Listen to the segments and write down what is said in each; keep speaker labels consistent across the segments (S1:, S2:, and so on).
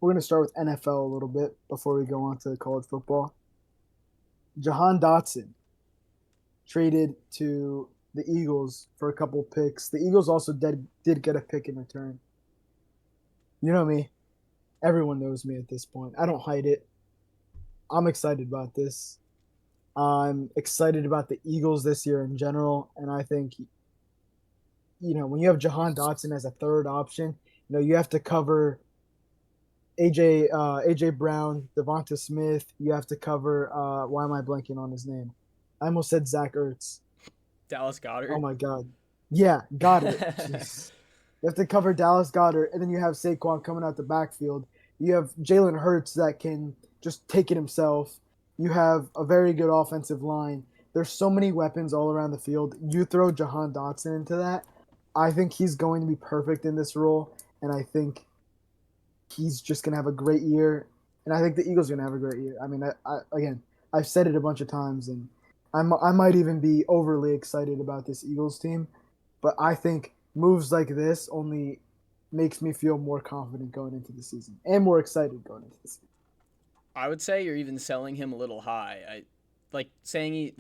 S1: We're going to start with NFL a little bit before we go on to college football. Jahan Dotson traded to the Eagles for a couple picks. The Eagles also did get a pick in return. You know me. Everyone knows me at this point. I don't hide it. I'm excited about this. I'm excited about the Eagles this year in general. And I think, when you have Jahan Dotson as a third option, you have to cover AJ Brown, Devonta Smith. You have to cover. Why am I blanking on his name? I almost said Zach Ertz.
S2: Dallas
S1: Oh
S2: Goddard.
S1: my God. Yeah, Goddard. Jeez. You have to cover Dallas Goddard, and then you have Saquon coming out the backfield. You have Jalen Hurts that can just take it himself. You have a very good offensive line. There's so many weapons all around the field. You throw Jahan Dotson into that, I think he's going to be perfect in this role, and I think he's just going to have a great year. And I think the Eagles are going to have a great year. I mean, again, I've said it a bunch of times, and I might even be overly excited about this Eagles team, but I think moves like this only makes me feel more confident going into the season and more excited going into the season.
S2: I would say you're even selling him a little high. Saying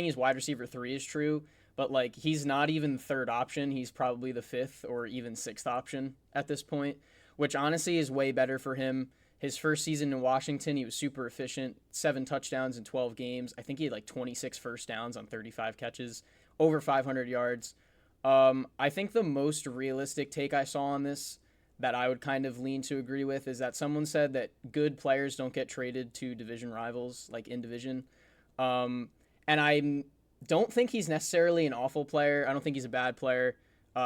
S2: he's wide receiver 3 is true, but like he's not even third option. He's probably the fifth or even sixth option at this point, which honestly is way better for him. His first season in Washington, he was super efficient, 7 touchdowns in 12 games. I think he had like 26 first downs on 35 catches, over 500 yards. I think the most realistic take I saw on this that I would kind of lean to agree with is that someone said that good players don't get traded to division rivals, like in division. And I don't think he's necessarily an awful player. I don't think he's a bad player.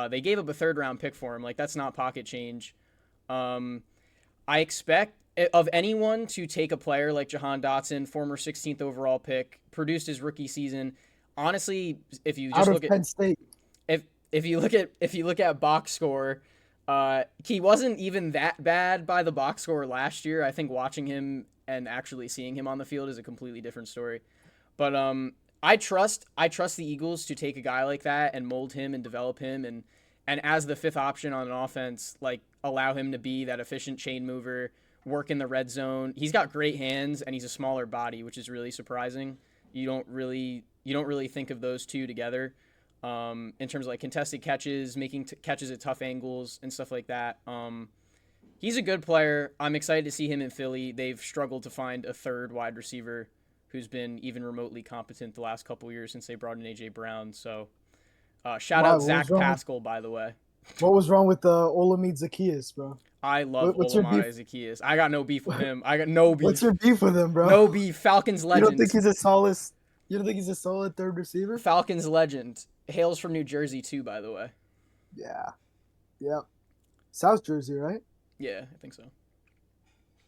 S2: They gave up a third round pick for him. Like, that's not pocket change. Um, I expect of anyone to take a player like Jahan Dotson, former 16th overall pick, produced his rookie season. Honestly, if you
S1: Out
S2: just
S1: of
S2: look at
S1: Penn State.
S2: if you look at box score, he wasn't even that bad by the box score last year. I think watching him and actually seeing him on the field is a completely different story. But I trust the Eagles to take a guy like that and mold him and develop him and as the fifth option on an offense, like allow him to be that efficient chain mover, work in the red zone. He's got great hands and he's a smaller body, which is really surprising. You don't really think of those two together in terms of like contested catches, making catches at tough angles and stuff like that. He's a good player. I'm excited to see him in Philly. They've struggled to find a third wide receiver who's been even remotely competent the last couple years since they brought in AJ Brown. So shout
S1: Why?
S2: out Zach Pascal, by the way.
S1: What was wrong with Olamide Zacchaeus, bro?
S2: I love
S1: What's your beef?
S2: Olamide Zacchaeus. I got no beef with him. I got no
S1: What's
S2: beef.
S1: your beef with him, bro?
S2: No beef. Falcons
S1: You don't think
S2: legend.
S1: he's a solid? You don't think he's a solid third receiver?
S2: Falcons legend. Hails from New Jersey too, by the way.
S1: Yeah. Yep. South Jersey, right?
S2: Yeah, I think so.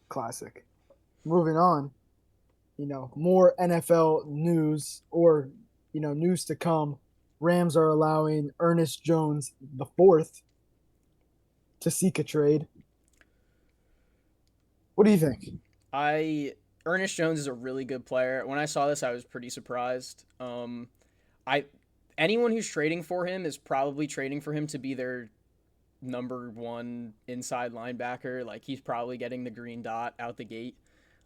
S1: Classic. Moving on. More NFL news or news to come. Rams are allowing Ernest Jones the fourth to seek a trade. What do you think?
S2: I Ernest Jones is a really good player. When I saw this, I was pretty surprised. I anyone who's trading for him is probably trading for him to be their number one inside linebacker. Like he's probably getting the green dot out the gate.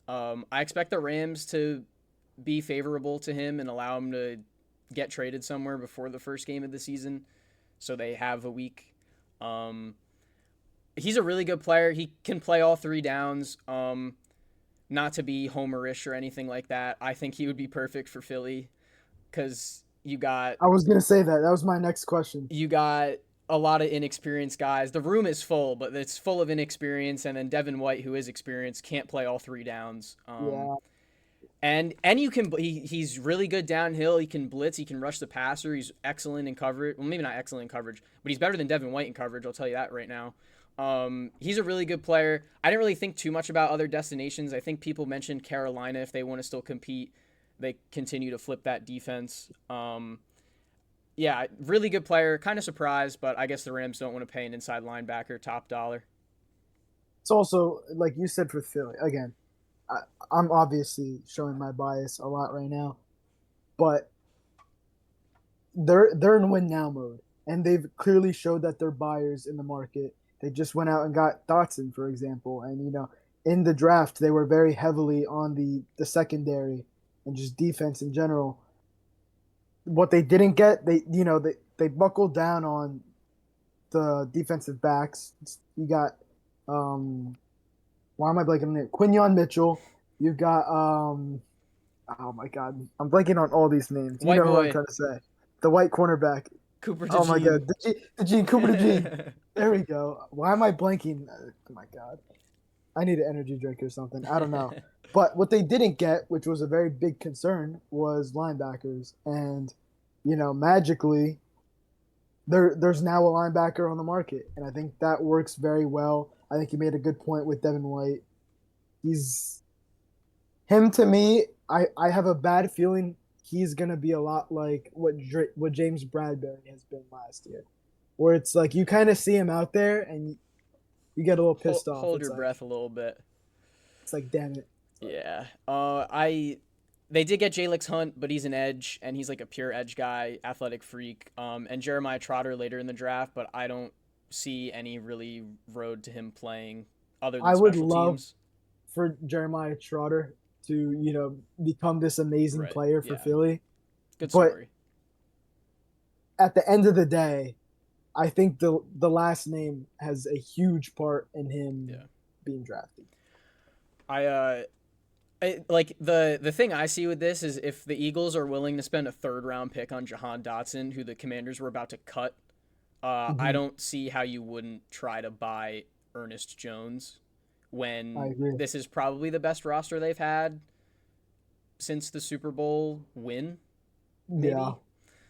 S2: I expect the Rams to be favorable to him and allow him to get traded somewhere before the first game of the season, so they have a week. Um, he's a really good player. He can play all three downs. Not to be homerish or anything like that. I think he would be perfect for Philly because
S1: I was gonna say that. That was my next question.
S2: you got a lot of inexperienced guys. The room is full, but it's full of inexperience. And then Devin White, who is experienced, can't play all three downs.
S1: Yeah,
S2: And he's really good downhill. He can blitz. He can rush the passer. He's excellent in coverage. Well, maybe not excellent in coverage, but he's better than Devin White in coverage. I'll tell you that right now. He's a really good player. I didn't really think too much about other destinations. I think people mentioned Carolina if they want to still compete. They continue to flip that defense. Yeah, really good player. Kind of surprised, but I guess the Rams don't want to pay an inside linebacker top dollar.
S1: it's also like you said for Philly. Again, I, I'm obviously showing my bias a lot right now, but they're in win now mode, and they've clearly showed that they're buyers in the market. They just went out and got Dotson, for example, and in the draft they were very heavily on the secondary and just defense in general. What they didn't get, they buckled down on the defensive backs. You got why am I blanking on it? Quinyon Mitchell. You've got oh my god, I'm blanking on all these names. You
S2: White
S1: know who I'm
S2: boy
S1: trying to say. The white cornerback.
S2: Cooper
S1: Oh my
S2: DeJean.
S1: god, DeGene Cooper DeGene. There we go. Why am I blanking? Oh my god. I need an energy drink or something. I don't know. But what they didn't get, which was a very big concern, was linebackers. And, magically, there's now a linebacker on the market. And I think that works very well. I think you made a good point with Devin White. He's him to me. I have a bad feeling he's gonna be a lot like what James Bradbury has been last year, where it's like you kind of see him out there and you get a little
S2: hold,
S1: pissed off.
S2: hold your breath a little bit.
S1: It's like damn it.
S2: Yeah. They did get Jalix Hunt, but he's an edge, and he's like a pure edge guy, athletic freak. And Jeremiah Trotter later in the draft, but I don't see any really road to him playing other than
S1: I would
S2: special
S1: love
S2: teams.
S1: for Jeremiah Trotter to become this amazing
S2: Right.
S1: player for
S2: Yeah.
S1: Philly,
S2: Good
S1: but
S2: story.
S1: at the end of the day, I think the last name has a huge part in him
S2: Yeah.
S1: being drafted.
S2: Like the thing I see with this is if the Eagles are willing to spend a third round pick on Jahan Dotson, who the Commanders were about to cut, I
S1: Hmm.
S2: don't see how you wouldn't try to buy Ernest Jones
S1: I
S2: when
S1: agree.
S2: this is probably the best roster they've had since the Super Bowl win,
S1: Yeah,
S2: maybe.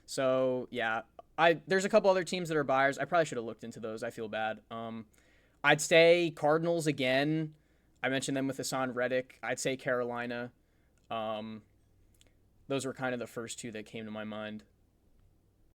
S2: So yeah, I there's a couple other teams that are buyers. I probably should have looked into those. I feel bad. I'd say Cardinals again. I mentioned them with Hassan Reddick. I'd say Carolina. Um, those were kind of the first two that came to my mind.